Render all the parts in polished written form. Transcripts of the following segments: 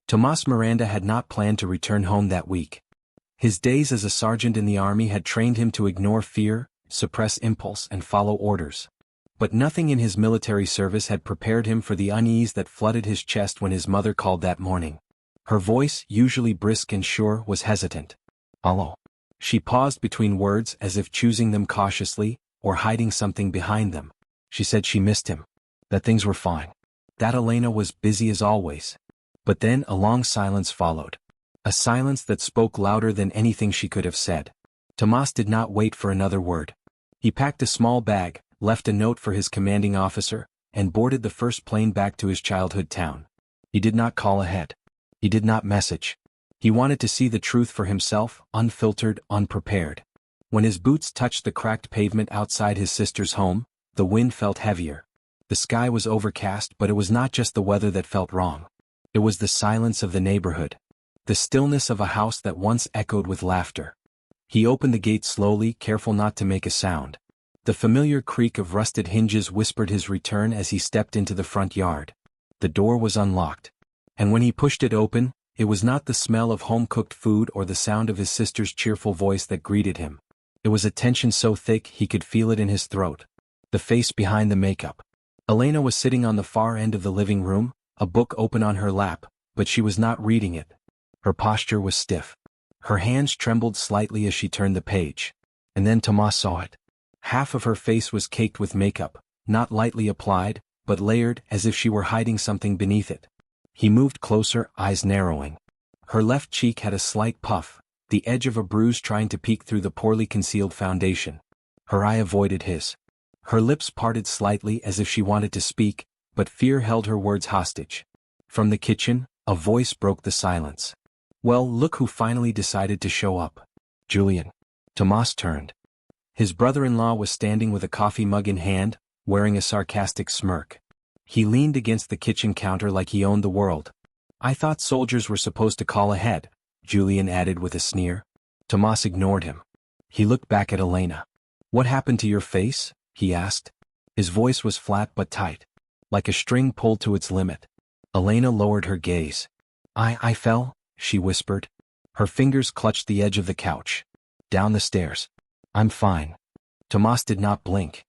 Tomas Miranda had not planned to return home that week. His days as a sergeant in the army had trained him to ignore fear, suppress impulse and follow orders. But nothing in his military service had prepared him for the unease that flooded his chest when his mother called that morning. Her voice, usually brisk and sure, was hesitant. "Hello." She paused between words as if choosing them cautiously, or hiding something behind them. She said she missed him. That things were fine. That Elena was busy as always. But then a long silence followed. A silence that spoke louder than anything she could have said. Tomas did not wait for another word. He packed a small bag, left a note for his commanding officer, and boarded the first plane back to his childhood town. He did not call ahead. He did not message. He wanted to see the truth for himself, unfiltered, unprepared. When his boots touched the cracked pavement outside his sister's home, the wind felt heavier. The sky was overcast, but it was not just the weather that felt wrong. It was the silence of the neighborhood. The stillness of a house that once echoed with laughter. He opened the gate slowly, careful not to make a sound. The familiar creak of rusted hinges whispered his return as he stepped into the front yard. The door was unlocked. And when he pushed it open, it was not the smell of home-cooked food or the sound of his sister's cheerful voice that greeted him. It was a tension so thick he could feel it in his throat. The face behind the makeup. Elena was sitting on the far end of the living room, a book open on her lap, but she was not reading it. Her posture was stiff. Her hands trembled slightly as she turned the page. And then Tomas saw it. Half of her face was caked with makeup, not lightly applied, but layered as if she were hiding something beneath it. He moved closer, eyes narrowing. Her left cheek had a slight puff, the edge of a bruise trying to peek through the poorly concealed foundation. Her eye avoided his. Her lips parted slightly as if she wanted to speak, but fear held her words hostage. From the kitchen, a voice broke the silence. "Well, look who finally decided to show up." "Julian." Tomas turned. His brother-in-law was standing with a coffee mug in hand, wearing a sarcastic smirk. He leaned against the kitchen counter like he owned the world. "I thought soldiers were supposed to call ahead," Julian added with a sneer. Tomas ignored him. He looked back at Elena. "What happened to your face?" he asked. His voice was flat but tight, like a string pulled to its limit. Elena lowered her gaze. I fell," she whispered. Her fingers clutched the edge of the couch. "Down the stairs." "I'm fine." Tomas did not blink.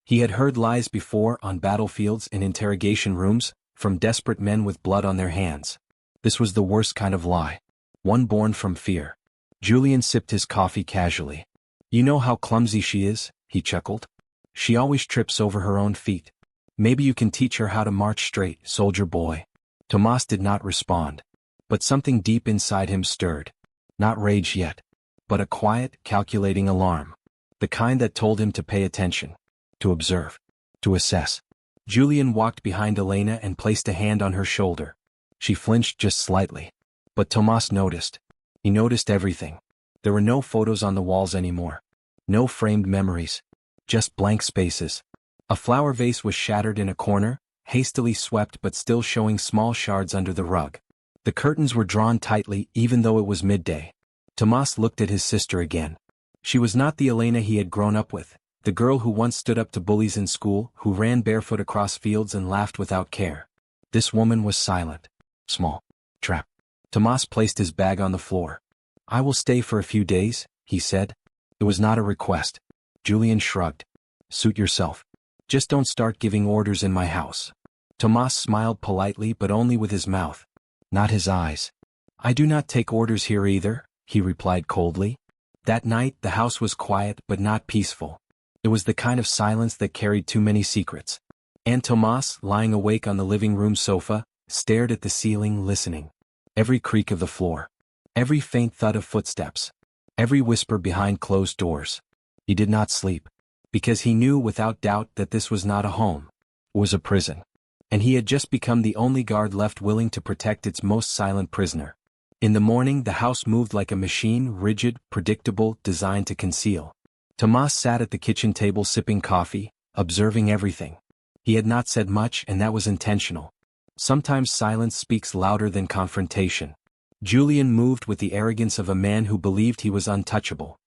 He had heard lies before on battlefields and interrogation rooms, from desperate men with blood on their hands. This was the worst kind of lie. One born from fear. Julian sipped his coffee casually. "You know how clumsy she is," he chuckled. "She always trips over her own feet. Maybe you can teach her how to march straight, soldier boy." Tomas did not respond. But something deep inside him stirred. Not rage yet, but a quiet, calculating alarm. The kind that told him to pay attention. To observe. To assess. Julian walked behind Elena and placed a hand on her shoulder. She flinched just slightly. But Tomas noticed. He noticed everything. There were no photos on the walls anymore. No framed memories. Just blank spaces. A flower vase was shattered in a corner, hastily swept but still showing small shards under the rug. The curtains were drawn tightly even though it was midday. Tomas looked at his sister again. She was not the Elena he had grown up with, the girl who once stood up to bullies in school, who ran barefoot across fields and laughed without care. This woman was silent. Small. Trapped. Tomas placed his bag on the floor. "I will stay for a few days," he said. It was not a request. Julian shrugged. "Suit yourself. Just don't start giving orders in my house." Tomas smiled politely but only with his mouth, not his eyes. "I do not take orders here either," he replied coldly. That night the house was quiet but not peaceful. It was the kind of silence that carried too many secrets. And Tomas, lying awake on the living room sofa, stared at the ceiling listening. Every creak of the floor. Every faint thud of footsteps. Every whisper behind closed doors. He did not sleep. Because he knew without doubt that this was not a home. It was a prison. And he had just become the only guard left willing to protect its most silent prisoner. In the morning the house moved like a machine, rigid, predictable, designed to conceal. Tomas sat at the kitchen table sipping coffee, observing everything. He had not said much and that was intentional. Sometimes silence speaks louder than confrontation. Julian moved with the arrogance of a man who believed he was untouchable.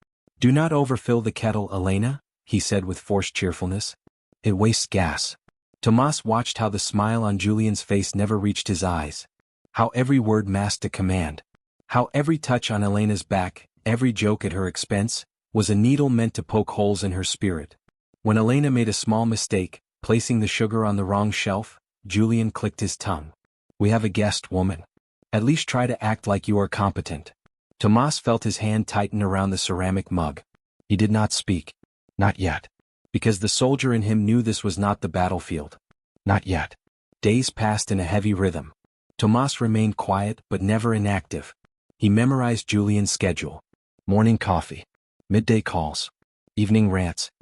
"Do not overfill the kettle, Elena," he said with forced cheerfulness. "It wastes gas." Tomas watched how the smile on Julian's face never reached his eyes. How every word masked a command. How every touch on Elena's back, every joke at her expense, was a needle meant to poke holes in her spirit. When Elena made a small mistake, placing the sugar on the wrong shelf, Julian clicked his tongue. "We have a guest, woman. At least try to act like you are competent." Tomas felt his hand tighten around the ceramic mug. He did not speak. Not yet. Because the soldier in him knew this was not the battlefield. Not yet. Days passed in a heavy rhythm. Tomas remained quiet but never inactive. He memorized Julian's schedule. Morning coffee. Midday calls. Evening rants.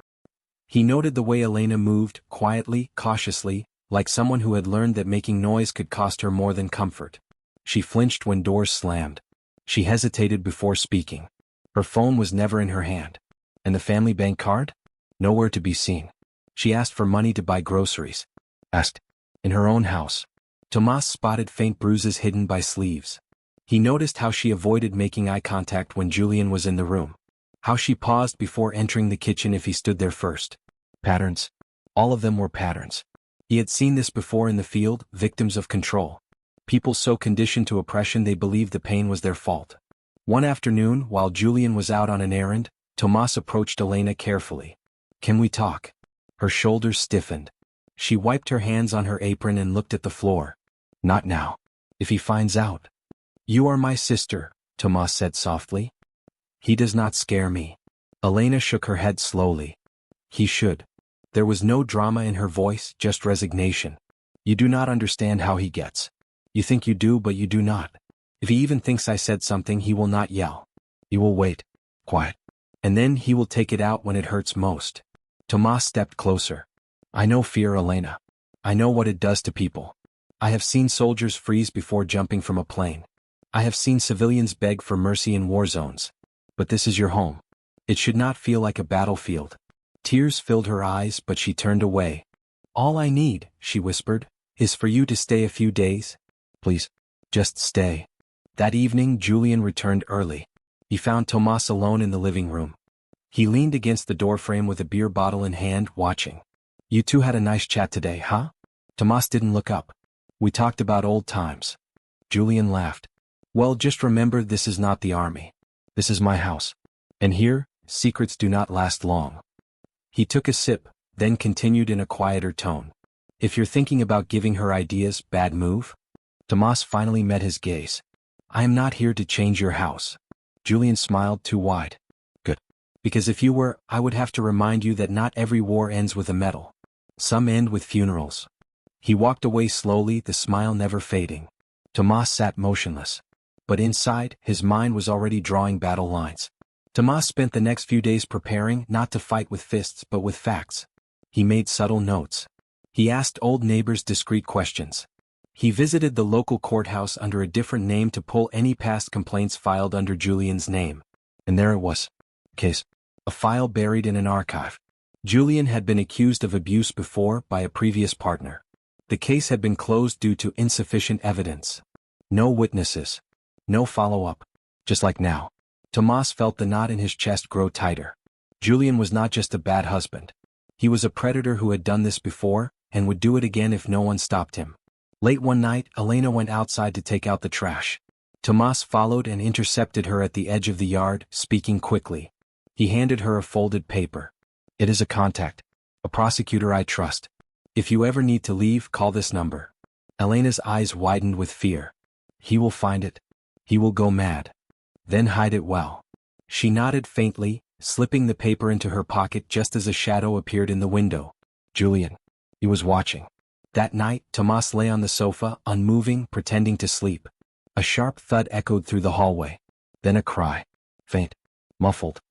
He noted the way Elena moved, quietly, cautiously, like someone who had learned that making noise could cost her more than comfort. She flinched when doors slammed. She hesitated before speaking. Her phone was never in her hand. And the family bank card? Nowhere to be seen. She asked for money to buy groceries. Asked. In her own house. Tomas spotted faint bruises hidden by sleeves. He noticed how she avoided making eye contact when Julian was in the room. How she paused before entering the kitchen if he stood there first. Patterns. All of them were patterns. He had seen this before in the field, victims of control. People so conditioned to oppression they believed the pain was their fault. One afternoon, while Julian was out on an errand, Tomas approached Elena carefully. "Can we talk?" Her shoulders stiffened. She wiped her hands on her apron and looked at the floor. "Not now. If he finds out." "You are my sister," Tomas said softly. "He does not scare me." Elena shook her head slowly. "He should." There was no drama in her voice, just resignation. "You do not understand how he gets. You think you do, but you do not. If he even thinks I said something, he will not yell. He will wait. Quiet. And then he will take it out when it hurts most." Tomas stepped closer. "I know fear, Elena. I know what it does to people. I have seen soldiers freeze before jumping from a plane. I have seen civilians beg for mercy in war zones. But this is your home. It should not feel like a battlefield." Tears filled her eyes, but she turned away. "All I need," she whispered, "is for you to stay a few days. Please, just stay." That evening Julian returned early. He found Tomas alone in the living room. He leaned against the doorframe with a beer bottle in hand, watching. "You two had a nice chat today, huh?" Tomas didn't look up. "We talked about old times." Julian laughed. "Well, just remember, this is not the army. This is my house. And here, secrets do not last long." He took a sip, then continued in a quieter tone. "If you're thinking about giving her ideas, bad move?" Tomas finally met his gaze. "I am not here to change your house." Julian smiled too wide. "Good. Because if you were, I would have to remind you that not every war ends with a medal. Some end with funerals." He walked away slowly, the smile never fading. Tomas sat motionless. But inside, his mind was already drawing battle lines. Tomas spent the next few days preparing, not to fight with fists but with facts. He made subtle notes. He asked old neighbors discreet questions. He visited the local courthouse under a different name to pull any past complaints filed under Julian's name. And there it was. Case. A file buried in an archive. Julian had been accused of abuse before by a previous partner. The case had been closed due to insufficient evidence. No witnesses. No follow-up. Just like now. Tomas felt the knot in his chest grow tighter. Julian was not just a bad husband. He was a predator who had done this before, and would do it again if no one stopped him. Late one night, Elena went outside to take out the trash. Tomas followed and intercepted her at the edge of the yard, speaking quickly. He handed her a folded paper. "It is a contact. A prosecutor I trust. If you ever need to leave, call this number." Elena's eyes widened with fear. "He will find it. He will go mad. Then hide it well." She nodded faintly, slipping the paper into her pocket just as a shadow appeared in the window. Julian. He was watching. That night, Tomas lay on the sofa, unmoving, pretending to sleep. A sharp thud echoed through the hallway. Then a cry. Faint. Muffled.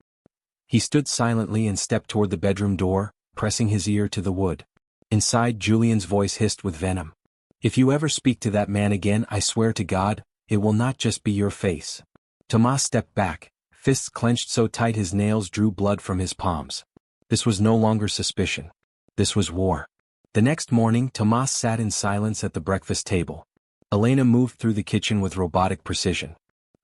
He stood silently and stepped toward the bedroom door, pressing his ear to the wood. Inside, Julian's voice hissed with venom. "If you ever speak to that man again, I swear to God, it will not just be your face." Tomas stepped back, fists clenched so tight his nails drew blood from his palms. This was no longer suspicion. This was war. The next morning, Tomas sat in silence at the breakfast table. Elena moved through the kitchen with robotic precision.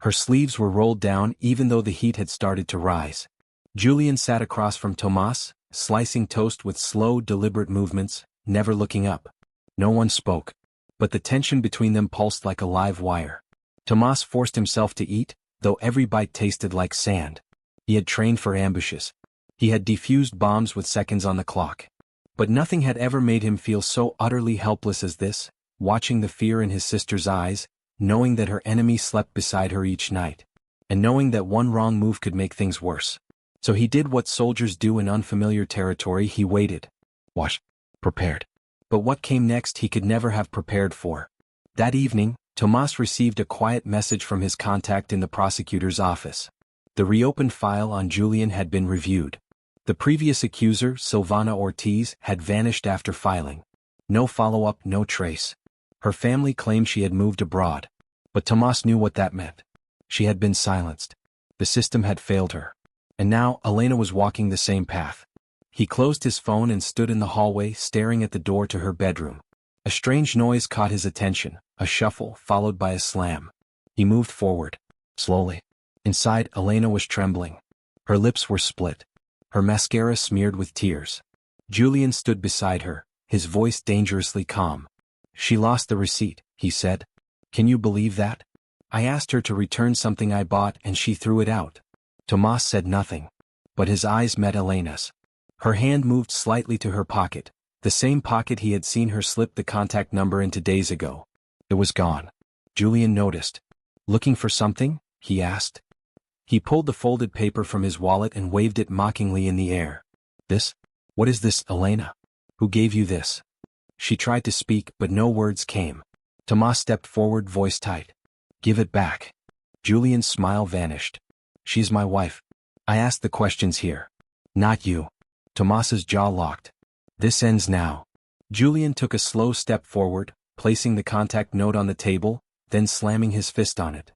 Her sleeves were rolled down even though the heat had started to rise. Julian sat across from Tomas, slicing toast with slow, deliberate movements, never looking up. No one spoke. but the tension between them pulsed like a live wire. Tomas forced himself to eat, though every bite tasted like sand. He had trained for ambushes. He had defused bombs with seconds on the clock. But nothing had ever made him feel so utterly helpless as this, watching the fear in his sister's eyes, knowing that her enemy slept beside her each night, and knowing that one wrong move could make things worse. So he did what soldiers do in unfamiliar territory. He waited. Watched. Prepared. But what came next he could never have prepared for. That evening, Tomas received a quiet message from his contact in the prosecutor's office. The reopened file on Julian had been reviewed. The previous accuser, Silvana Ortiz, had vanished after filing. No follow-up, no trace. Her family claimed she had moved abroad. But Tomas knew what that meant. She had been silenced. The system had failed her. And now, Elena was walking the same path. He closed his phone and stood in the hallway, staring at the door to her bedroom. A strange noise caught his attention, a shuffle followed by a slam. He moved forward. Slowly. Inside, Elena was trembling. Her lips were split. Her mascara smeared with tears. Julian stood beside her, his voice dangerously calm. She lost the receipt, he said. Can you believe that? I asked her to return something I bought and she threw it out. Tomas said nothing. But his eyes met Elena's. Her hand moved slightly to her pocket, the same pocket he had seen her slip the contact number into days ago. It was gone. Julian noticed. Looking for something? He asked. He pulled the folded paper from his wallet and waved it mockingly in the air. This? What is this, Elena? Who gave you this? She tried to speak, but no words came. Tomas stepped forward, voice tight. Give it back. Julian's smile vanished. She's my wife. I asked the questions here. Not you. Tomas's jaw locked. This ends now. Julian took a slow step forward, placing the contact note on the table, then slamming his fist on it.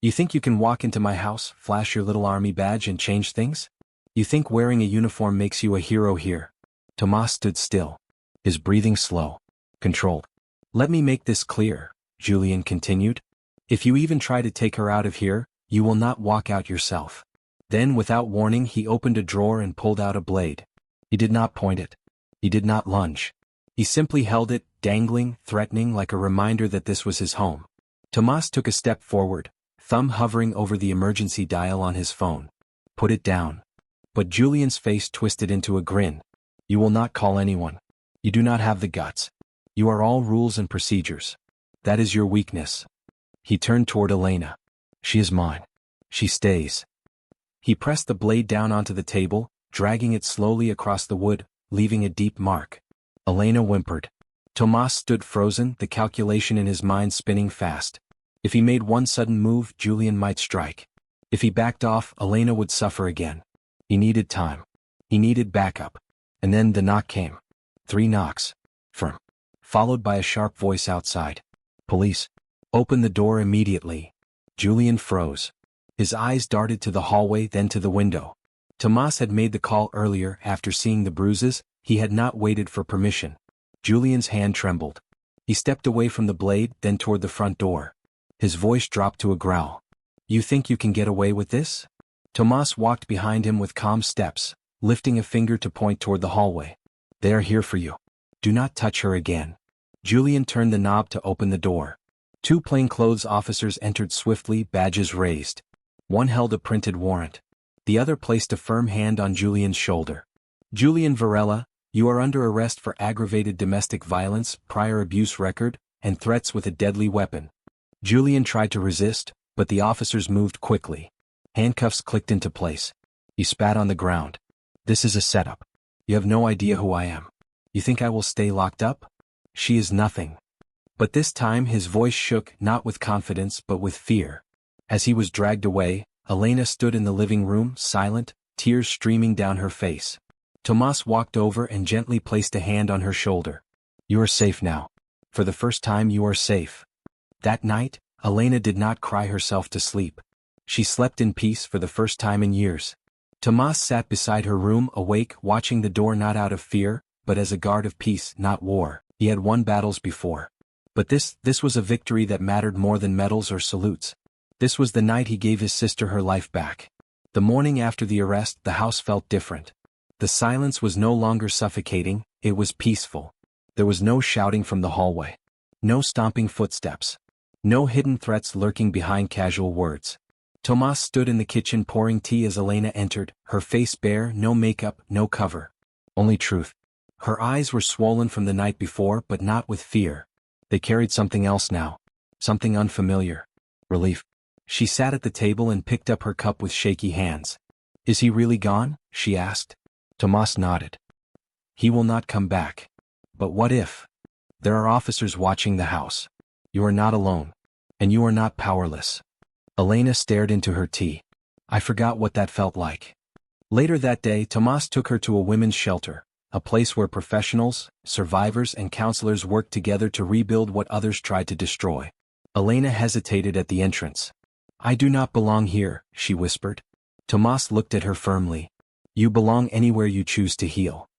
You think you can walk into my house, flash your little army badge and change things? You think wearing a uniform makes you a hero here? Tomas stood still. His breathing slow. Controlled. Let me make this clear, Julian continued. If you even try to take her out of here, you will not walk out yourself. Then without warning he opened a drawer and pulled out a blade. He did not point it. He did not lunge. He simply held it, dangling, threatening like a reminder that this was his home. Tomas took a step forward, thumb hovering over the emergency dial on his phone. Put it down. But Julian's face twisted into a grin. You will not call anyone. You do not have the guts. You are all rules and procedures. That is your weakness. He turned toward Elena. She is mine. She stays. He pressed the blade down onto the table, dragging it slowly across the wood, leaving a deep mark. Elena whimpered. Tomas stood frozen, the calculation in his mind spinning fast. If he made one sudden move, Julian might strike. If he backed off, Elena would suffer again. He needed time. He needed backup. And then the knock came. 3 knocks. Firm. Followed by a sharp voice outside. Police. Open the door immediately. Julian froze. His eyes darted to the hallway, then to the window. Tomas had made the call earlier. After seeing the bruises, he had not waited for permission. Julian's hand trembled. He stepped away from the blade, then toward the front door. His voice dropped to a growl. You think you can get away with this? Tomas walked behind him with calm steps, lifting a finger to point toward the hallway. They are here for you. Do not touch her again. Julian turned the knob to open the door. 2 plainclothes officers entered swiftly, badges raised. One held a printed warrant. The other placed a firm hand on Julian's shoulder. Julian Varela, you are under arrest for aggravated domestic violence, prior abuse record, and threats with a deadly weapon. Julian tried to resist, but the officers moved quickly. Handcuffs clicked into place. He spat on the ground. This is a setup. You have no idea who I am. You think I will stay locked up? She is nothing. But this time his voice shook, not with confidence but with fear. As he was dragged away, Elena stood in the living room, silent, tears streaming down her face. Tomas walked over and gently placed a hand on her shoulder. You are safe now. For the first time you are safe. That night, Elena did not cry herself to sleep. She slept in peace for the first time in years. Tomas sat beside her room, awake, watching the door, not out of fear, but as a guard of peace, not war. He had won battles before. But this was a victory that mattered more than medals or salutes. This was the night he gave his sister her life back. The morning after the arrest, the house felt different. The silence was no longer suffocating, it was peaceful. There was no shouting from the hallway. No stomping footsteps. No hidden threats lurking behind casual words. Tomas stood in the kitchen pouring tea as Elena entered, her face bare, no makeup, no cover. Only truth. Her eyes were swollen from the night before, but not with fear. They carried something else now. Something unfamiliar. Relief. She sat at the table and picked up her cup with shaky hands. Is he really gone? She asked. Tomas nodded. He will not come back. But what if? There are officers watching the house. You are not alone. And you are not powerless. Elena stared into her tea. I forgot what that felt like. Later that day, Tomas took her to a women's shelter, a place where professionals, survivors and counselors worked together to rebuild what others tried to destroy. Elena hesitated at the entrance. I do not belong here, she whispered. Tomas looked at her firmly. You belong anywhere you choose to heal.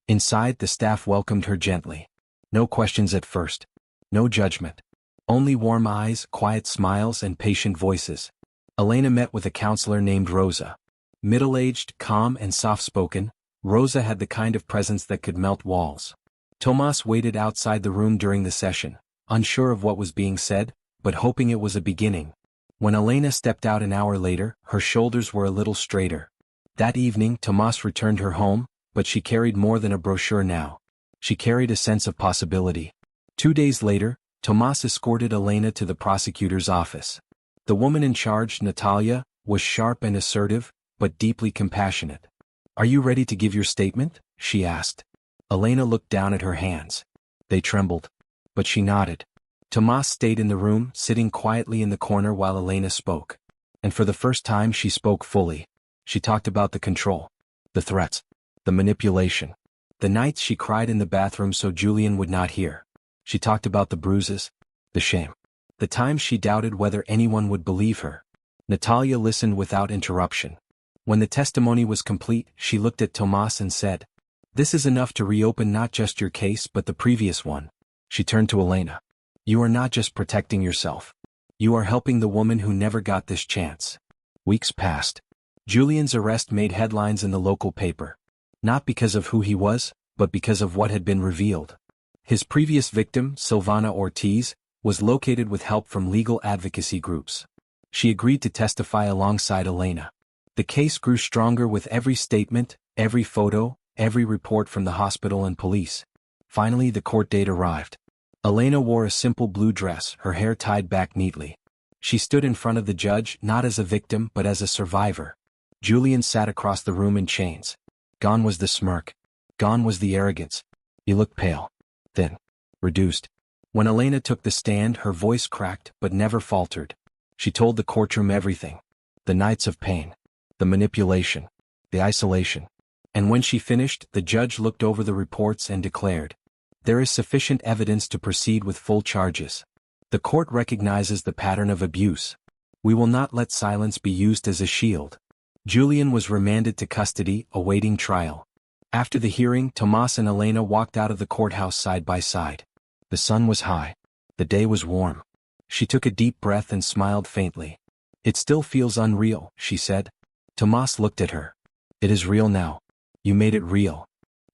Inside, the staff welcomed her gently. No questions at first. No judgment. Only warm eyes, quiet smiles, and patient voices. Elena met with a counselor named Rosa. Middle-aged, calm, and soft-spoken, Rosa had the kind of presence that could melt walls. Tomas waited outside the room during the session, unsure of what was being said, but hoping it was a beginning. When Elena stepped out an hour later, her shoulders were a little straighter. That evening, Tomas returned her home, but she carried more than a brochure now. She carried a sense of possibility. 2 days later, Tomas escorted Elena to the prosecutor's office. The woman in charge, Natalia, was sharp and assertive, but deeply compassionate. Are you ready to give your statement? She asked. Elena looked down at her hands. They trembled. But she nodded. Tomas stayed in the room, sitting quietly in the corner while Elena spoke. And for the first time she spoke fully. She talked about the control, the threats, the manipulation. The nights she cried in the bathroom so Julian would not hear. She talked about the bruises, the shame, the times she doubted whether anyone would believe her. Natalia listened without interruption. When the testimony was complete, she looked at Tomas and said, This is enough to reopen not just your case but the previous one. She turned to Elena. You are not just protecting yourself. You are helping the woman who never got this chance. Weeks passed. Julian's arrest made headlines in the local paper. Not because of who he was, but because of what had been revealed. His previous victim, Silvana Ortiz, was located with help from legal advocacy groups. She agreed to testify alongside Elena. The case grew stronger with every statement, every photo, every report from the hospital and police. Finally, the court date arrived. Elena wore a simple blue dress, her hair tied back neatly. She stood in front of the judge not as a victim but as a survivor. Julian sat across the room in chains. Gone was the smirk. Gone was the arrogance. He looked pale, thin, reduced. When Elena took the stand, her voice cracked but never faltered. She told the courtroom everything. The nights of pain. The manipulation. The isolation. And when she finished, the judge looked over the reports and declared, There is sufficient evidence to proceed with full charges. The court recognizes the pattern of abuse. We will not let silence be used as a shield. Julian was remanded to custody, awaiting trial. After the hearing, Tomas and Elena walked out of the courthouse side by side. The sun was high. The day was warm. She took a deep breath and smiled faintly. It still feels unreal, she said. Tomas looked at her. It is real now. You made it real.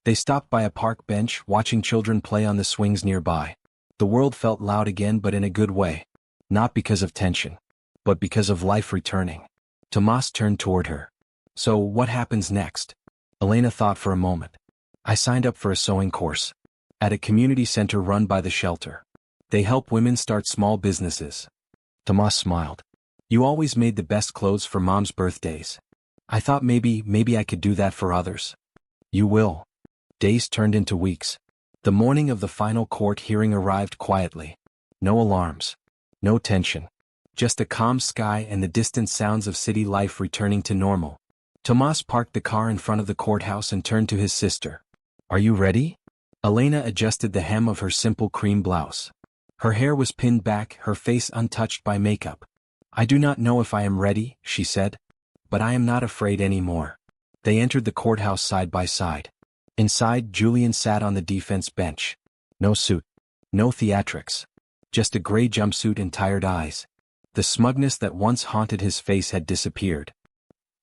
They stopped by a park bench, watching children play on the swings nearby. The world felt loud again, but in a good way. Not because of tension, but because of life returning. Tomas turned toward her. So, what happens next? Elena thought for a moment. I signed up for a sewing course. At a community center run by the shelter. They help women start small businesses. Tomas smiled. You always made the best clothes for mom's birthdays. I thought maybe I could do that for others. You will. Days turned into weeks. The morning of the final court hearing arrived quietly. No alarms. No tension. Just a calm sky and the distant sounds of city life returning to normal. Tomas parked the car in front of the courthouse and turned to his sister. Are you ready? Elena adjusted the hem of her simple cream blouse. Her hair was pinned back, her face untouched by makeup. I do not know if I am ready, she said. But I am not afraid anymore. They entered the courthouse side by side. Inside, Julian sat on the defense bench. No suit. No theatrics. Just a gray jumpsuit and tired eyes. The smugness that once haunted his face had disappeared.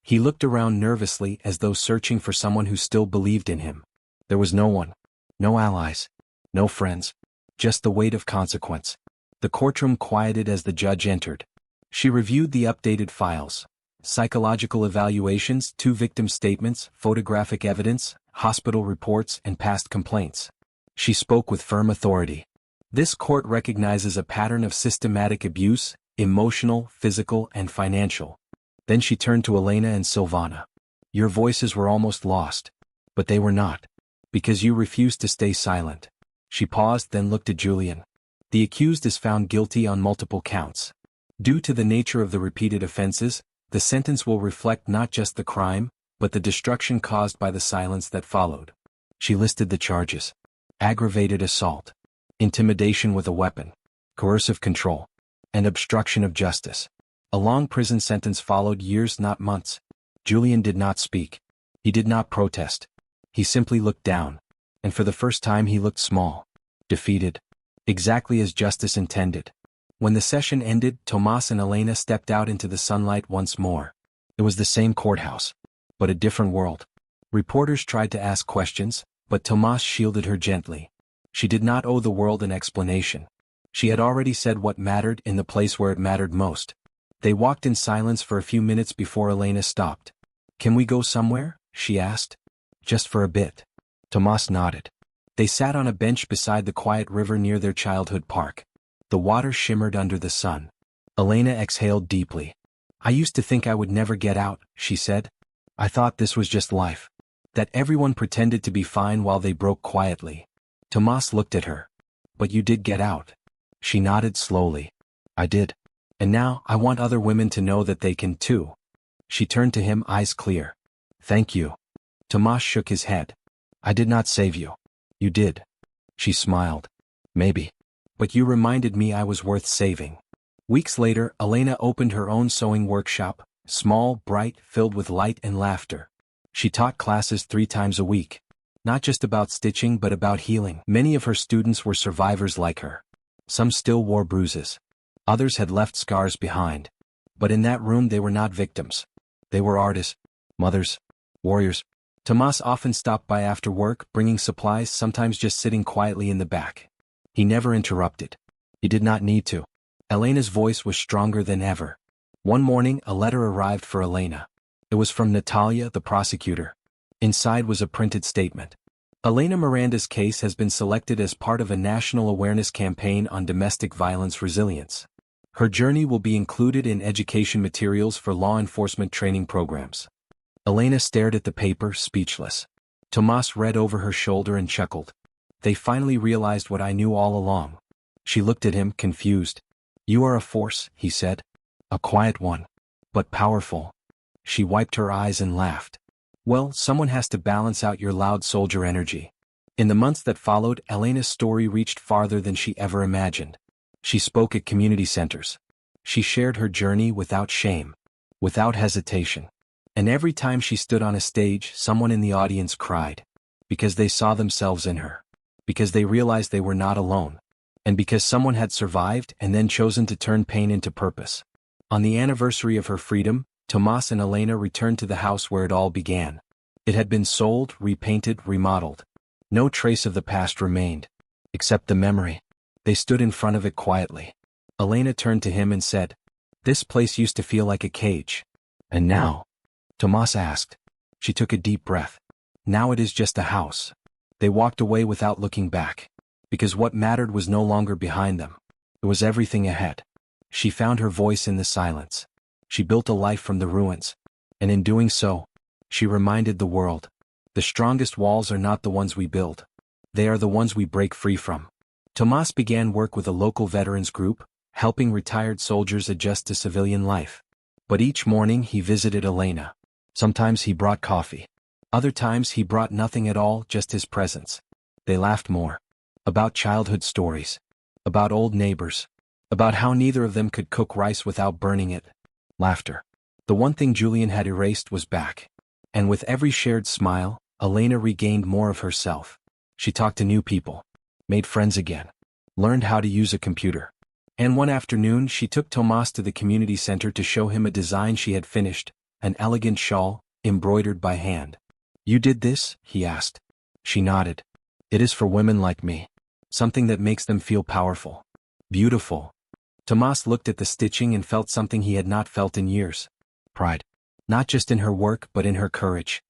He looked around nervously as though searching for someone who still believed in him. There was no one. No allies. No friends. just the weight of consequence. The courtroom quieted as the judge entered. She reviewed the updated files. Psychological evaluations, 2 victim statements, photographic evidence, hospital reports, and past complaints. She spoke with firm authority. This court recognizes a pattern of systematic abuse, emotional, physical, and financial. Then she turned to Elena and Silvana. Your voices were almost lost. But they were not. Because you refused to stay silent. She paused, then looked at Julian. The accused is found guilty on multiple counts. Due to the nature of the repeated offenses, the sentence will reflect not just the crime, but the destruction caused by the silence that followed. She listed the charges. Aggravated assault, intimidation with a weapon, coercive control, and obstruction of justice. A long prison sentence followed, years not months. Julian did not speak. He did not protest. He simply looked down. And for the first time he looked small. Defeated. Exactly as justice intended. When the session ended, Tomas and Elena stepped out into the sunlight once more. It was the same courthouse. But a different world. Reporters tried to ask questions, but Tomas shielded her gently. She did not owe the world an explanation. She had already said what mattered in the place where it mattered most. They walked in silence for a few minutes before Elena stopped. Can we go somewhere? She asked. Just for a bit. Tomas nodded. They sat on a bench beside the quiet river near their childhood park. The water shimmered under the sun. Elena exhaled deeply. I used to think I would never get out, she said. I thought this was just life. That everyone pretended to be fine while they broke quietly. Tomas looked at her. But you did get out. She nodded slowly. I did. And now I want other women to know that they can too. She turned to him, eyes clear. Thank you. Tomas shook his head. I did not save you. You did. She smiled. Maybe. But you reminded me I was worth saving. Weeks later, Elena opened her own sewing workshop, small, bright, filled with light and laughter. She taught classes 3 times a week. Not just about stitching but about healing. Many of her students were survivors like her. Some still wore bruises. Others had left scars behind. But in that room they were not victims. They were artists, mothers, warriors. Tomas often stopped by after work, bringing supplies, sometimes just sitting quietly in the back. He never interrupted. He did not need to. Elena's voice was stronger than ever. One morning, a letter arrived for Elena. It was from Natalia, the prosecutor. Inside was a printed statement. Elena Miranda's case has been selected as part of a national awareness campaign on domestic violence resilience. Her journey will be included in education materials for law enforcement training programs. Elena stared at the paper, speechless. Tomas read over her shoulder and chuckled. They finally realized what I knew all along. She looked at him, confused. You are a force, he said. A quiet one. But powerful. She wiped her eyes and laughed. Well, someone has to balance out your loud soldier energy. In the months that followed, Elena's story reached farther than she ever imagined. She spoke at community centers. She shared her journey without shame, without hesitation. And every time she stood on a stage, someone in the audience cried. Because they saw themselves in her. Because they realized they were not alone. And because someone had survived and then chosen to turn pain into purpose. On the anniversary of her freedom, Tomas and Elena returned to the house where it all began. It had been sold, repainted, remodeled. No trace of the past remained. Except the memory. They stood in front of it quietly. Elena turned to him and said, This place used to feel like a cage. And now? Tomas asked. She took a deep breath. Now it is just a house. They walked away without looking back. Because what mattered was no longer behind them. It was everything ahead. She found her voice in the silence. She built a life from the ruins. And in doing so, she reminded the world. The strongest walls are not the ones we build. They are the ones we break free from. Tomas began work with a local veterans group, helping retired soldiers adjust to civilian life. But each morning he visited Elena. Sometimes he brought coffee. Other times he brought nothing at all, just his presence. They laughed more. About childhood stories. About old neighbors. About how neither of them could cook rice without burning it. Laughter. The one thing Julian had erased was back. And with every shared smile, Elena regained more of herself. She talked to new people. Made friends again. Learned how to use a computer. And one afternoon she took Tomas to the community center to show him a design she had finished, an elegant shawl, embroidered by hand. You did this? He asked. She nodded. It is for women like me. something that makes them feel powerful. Beautiful. Tomas looked at the stitching and felt something he had not felt in years. Pride. Not just in her work but in her courage.